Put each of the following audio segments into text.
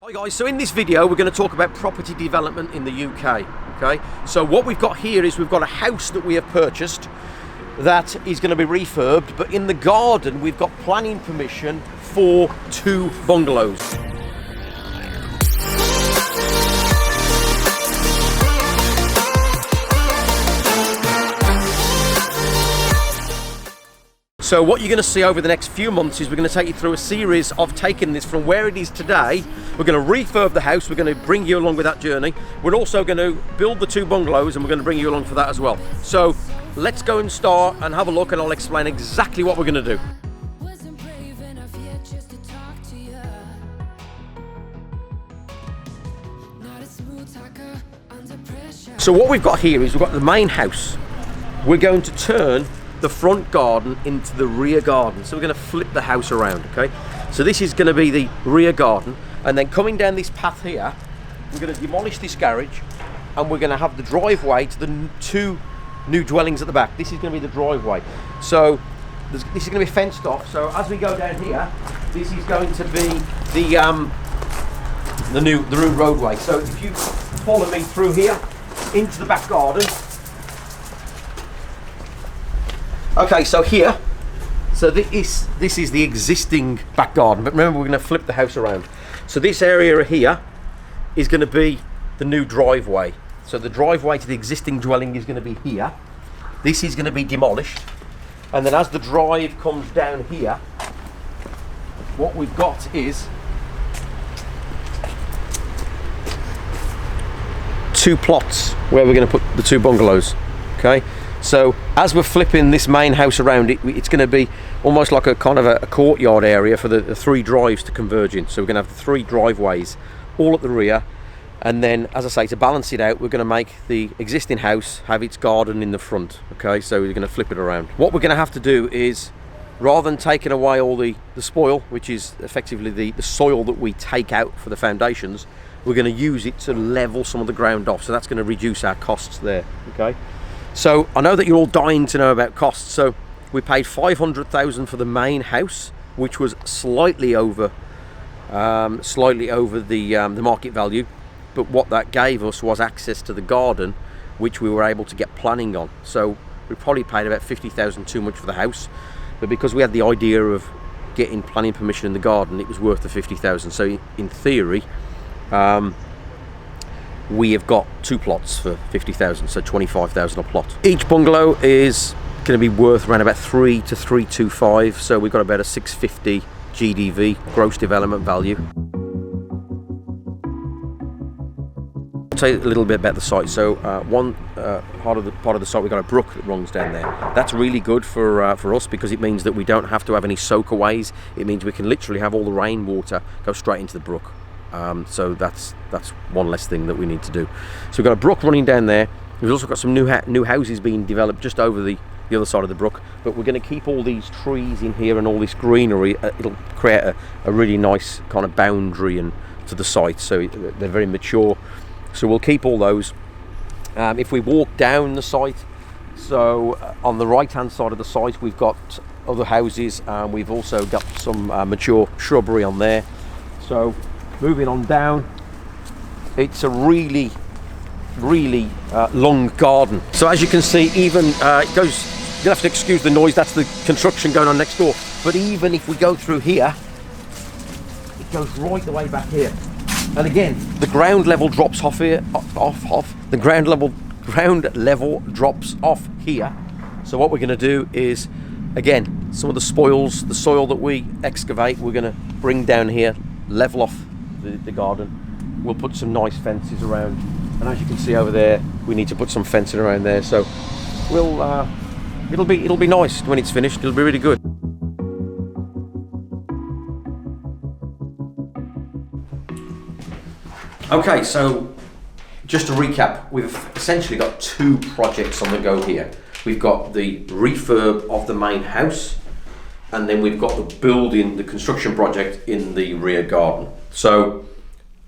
Hi guys, so in this video we're going to talk about property development in the UK. Okay, so what we've got here is we've got a house that we have purchased that is going to be refurbed, but in the garden we've got planning permission for 2 bungalows. So what you're going to see over the next few months is we're going to take you through a series of taking this from where it is today. We're going to refurb the house, we're going to bring you along with that journey. We're also going to build the 2 bungalows and we're going to bring you along for that as well. So let's go and start and have a look, and I'll explain exactly what we're going to do. So what we've got here is we've got the main house. We're going to turn the front garden into the rear garden, so we're going to flip the house around. Okay, so this is going to be the rear garden, and then coming down this path here we're going to demolish this garage and we're going to have the driveway to the 2 new dwellings at the back. This is going to be the driveway, so this is going to be fenced off. So as we go down here, this is going to be the new roadway. So if you follow me through here into the back garden. Okay, so here, so this is the existing back garden, but remember we're going to flip the house around. So this area here is going to be the new driveway. So the driveway to the existing dwelling is going to be here. This is going to be demolished, and then as the drive comes down here, what we've got is 2 plots where we're going to put the 2 bungalows. Okay. So as we're flipping this main house around, it's going to be almost like a kind of a courtyard area for the 3 drives to converge in. So we're going to have 3 driveways all at the rear, and then, as I say, to balance it out, we're going to make the existing house have its garden in the front. Okay, so we're going to flip it around. What we're going to have to do is, rather than taking away all the spoil, which is effectively the soil that we take out for the foundations, we're going to use it to level some of the ground off. So that's going to reduce our costs there. Okay. So I know that you're all dying to know about costs. So we paid 500,000 for the main house, which was slightly over the market value. But what that gave us was access to the garden, which we were able to get planning on. So we probably paid about 50,000 too much for the house, but because we had the idea of getting planning permission in the garden, it was worth the 50,000. So in theory, we have got 2 plots for 50,000, so 25,000 a plot. Each bungalow is going to be worth around about 3 to 325, so we've got about a 650 GDV, gross development value. I'll tell you a little bit about the site. So one part of the site, we've got a brook that runs down there. That's really good for us, because it means that we don't have to have any soakaways. It means we can literally have all the rainwater go straight into the brook. So that's one less thing that we need to do. So we've got a brook running down there. We've also got some new houses being developed just over the other side of the brook, but we're going to keep all these trees in here and all this greenery. It'll create a really nice kind of boundary and to the site, so they're very mature, so we'll keep all those. If we walk down the site, so on the right hand side of the site we've got other houses, and we've also got some mature shrubbery on there. So moving on down, it's a really long garden. So as you can see, even it goes, you're gonna have to excuse the noise, that's the construction going on next door, but even if we go through here, it goes right the way back here. And again, the ground level drops off here, the ground level drops off here. So what we're going to do is, again, some of the spoils, the soil that we excavate, we're going to bring down here, level off the garden. We'll put some nice fences around, and as you can see over there, we need to put some fencing around there. So we'll it'll be nice when it's finished. It'll be really good. Okay, so just to recap, we've essentially got 2 projects on the go here. We've got the refurb of the main house, and then we've got the construction project in the rear garden. So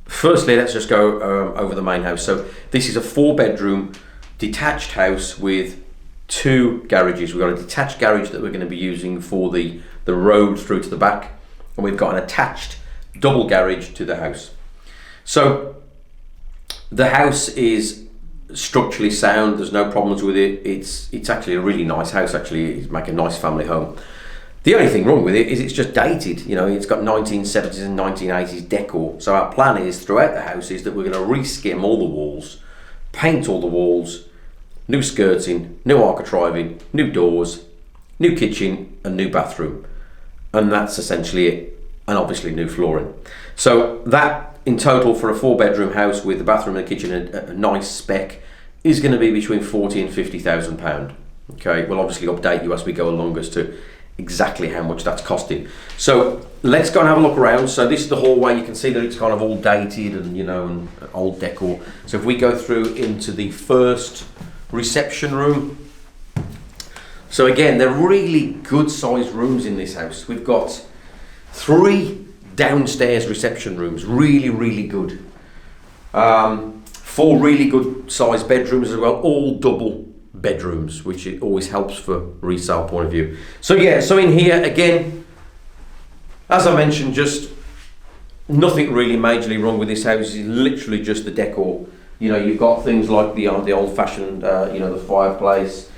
firstly, let's just go over the main house. So this is a 4-bedroom detached house with 2 garages. We've got a detached garage that we're going to be using for the road through to the back, and we've got an attached double garage to the house. So the house is structurally sound. There's no problems with it. It's actually a really nice house. Actually, it's making a nice family home. The only thing wrong with it is it's just dated. You know, it's got 1970s and 1980s decor. So our plan is throughout the house is that we're going to reskim all the walls, paint all the walls, new skirting, new architriving, new doors, new kitchen and new bathroom. And that's essentially it. And obviously new flooring. So that in total for a 4-bedroom house with the bathroom and the kitchen and a nice spec is going to be between 40 and 50,000 pound. Okay, we'll obviously update you as we go along as to exactly how much that's costing. So let's go and have a look around. So this is the hallway. You can see that it's kind of all dated and, you know, and old decor. So if we go through into the first reception room. So again, they're really good sized rooms in this house. We've got 3 downstairs reception rooms, really good. 4 really good sized bedrooms as well, all double bedrooms, which it always helps for resale point of view. So yeah, so in here again, as I mentioned, just nothing really majorly wrong with this house. It's literally just the decor. You know, you've got things like the old-fashioned, you know, the fireplace.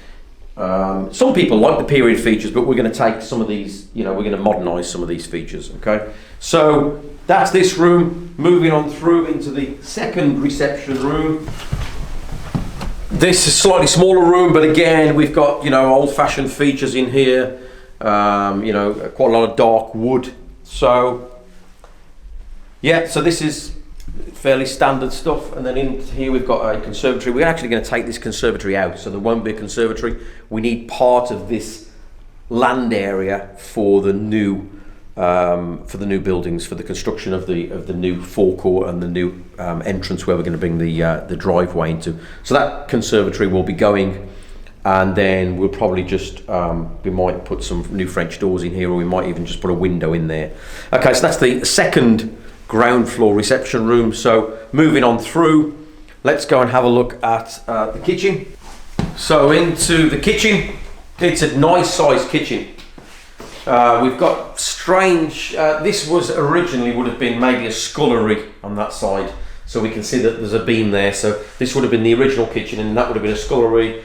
Some people like the period features, but we're going to take some of these, you know, we're going to modernise some of these features. Okay, so that's this room. Moving on through into the second reception room. This is a slightly smaller room, but again, we've got, you know, old-fashioned features in here. You know, quite a lot of dark wood. So yeah, so this is fairly standard stuff. And then in here we've got a conservatory. We're actually going to take this conservatory out, so there won't be a conservatory. We need part of this land area for the new buildings, for the construction of the new forecourt and the new entrance where we're going to bring the driveway into. So that conservatory will be going, and then we'll probably just we might put some new French doors in here, or we might even just put a window in there. Okay, so that's the second ground floor reception room. So moving on through, let's go and have a look at the kitchen. So into the kitchen, it's a nice sized kitchen. We've got strange, this was originally would have been maybe a scullery on that side, so we can see that there's a beam there. So this would have been the original kitchen, and that would have been a scullery,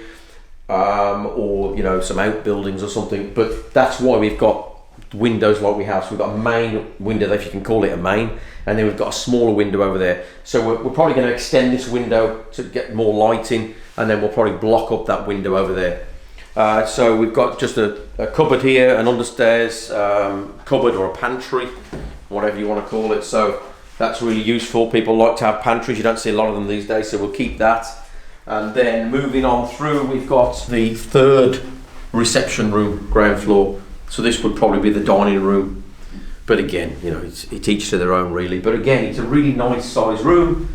or, you know, some outbuildings or something. But that's why we've got windows like we have. So we've got a main window, if you can call it a main, and then we've got a smaller window over there. So we're probably going to extend this window to get more lighting, and then we'll probably block up that window over there. So we've got just a cupboard here, an understairs cupboard or a pantry, whatever you want to call it. So that's really useful. People like to have pantries. You don't see a lot of them these days, so we'll keep that. And then moving on through, we've got the third reception room, ground floor. So this would probably be the dining room. But again, you know, it's each to their own really. But again, it's a really nice size room.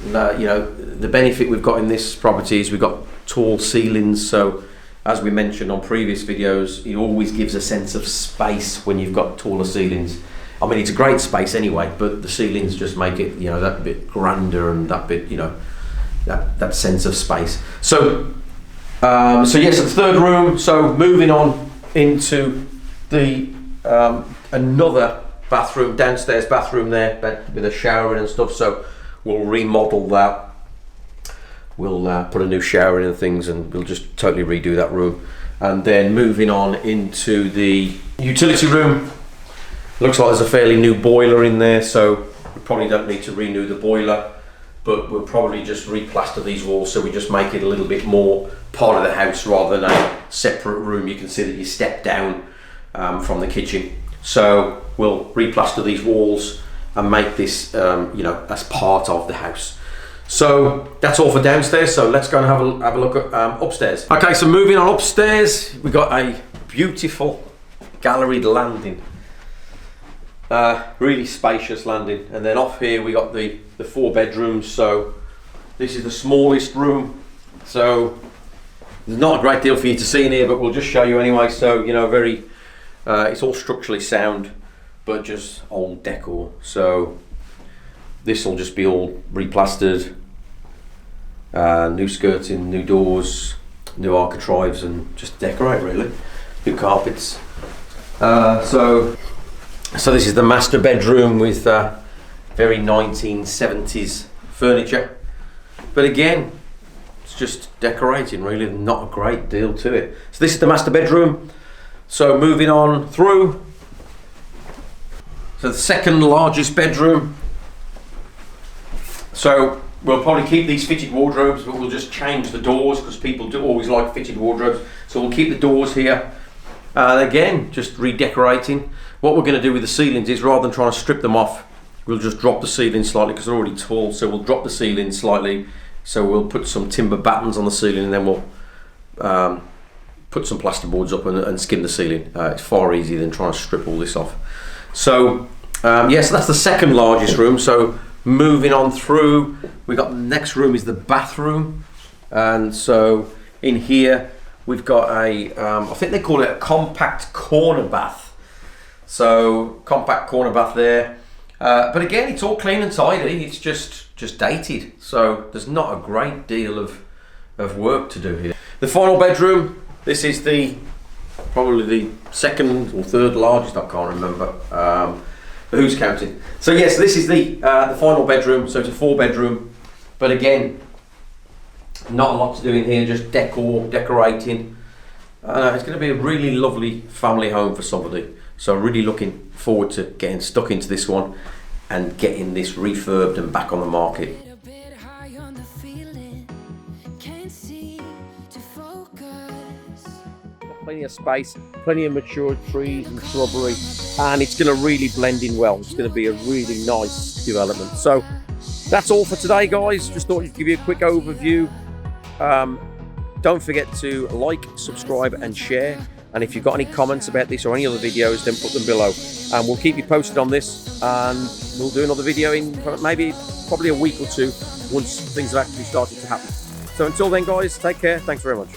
You know, the benefit we've got in this property is we've got tall ceilings. So as we mentioned on previous videos, it always gives a sense of space when you've got taller ceilings. I mean, it's a great space anyway, but the ceilings just make it, you know, that bit grander and that bit, you know, that sense of space. So, so yes, the third room. So moving on into the another bathroom, downstairs bathroom there, with a shower and stuff. So we'll remodel that. We'll put a new shower in and things, and we'll just totally redo that room. And then moving on into the utility room. Looks like there's a fairly new boiler in there, so we probably don't need to renew the boiler, but we'll probably just replaster these walls, so we just make it a little bit more part of the house rather than a separate room. You can see that you step down from the kitchen. So we'll replaster these walls and make this, you know, as part of the house. So that's all for downstairs. So let's go and have a look at upstairs. Okay, so moving on upstairs, we got a beautiful galleried landing. Really spacious landing, and then off here we got the 4 bedrooms. So this is the smallest room, so there's not a great deal for you to see in here, but we'll just show you anyway. So, you know, very it's all structurally sound, but just old decor. So this will just be all replastered, new skirting, new doors, new architraves, and just decorate really. New carpets. So this is the master bedroom with very 1970s furniture. But again, it's just decorating, really, not a great deal to it. So this is the master bedroom. So moving on through. So the second largest bedroom. So we'll probably keep these fitted wardrobes, but we'll just change the doors because people do always like fitted wardrobes. So we'll keep the doors here. And again, just redecorating. What we're going to do with the ceilings is, rather than trying to strip them off, we'll just drop the ceiling slightly because they're already tall. So we'll drop the ceiling slightly. So we'll put some timber battens on the ceiling, and then we'll put some plasterboards up and skim the ceiling. It's far easier than trying to strip all this off. So yes, that's the second largest room. So moving on through, we got the next room is the bathroom, and so in here we've got a I think they call it a compact corner bath. So compact corner bath there, but again, it's all clean and tidy. It's just dated, so there's not a great deal of work to do here. The final bedroom, this is probably the second or third largest, I can't remember, but who's counting? So yes, this is the final bedroom. So it's a 4-bedroom, but again, not a lot to do in here, just decorating. It's going to be a really lovely family home for somebody, so I'm really looking forward to getting stuck into this one and getting this refurbed and back on the market. Plenty of space, plenty of mature trees and shrubbery, and it's going to really blend in well. It's going to be a really nice development. So that's all for today, guys. Just thought I'd give you a quick overview. Don't forget to like, subscribe and share, and if you've got any comments about this or any other videos, then put them below, and we'll keep you posted on this, and we'll do another video in probably a week or two once things have actually started to happen. So until then, guys, take care. Thanks very much.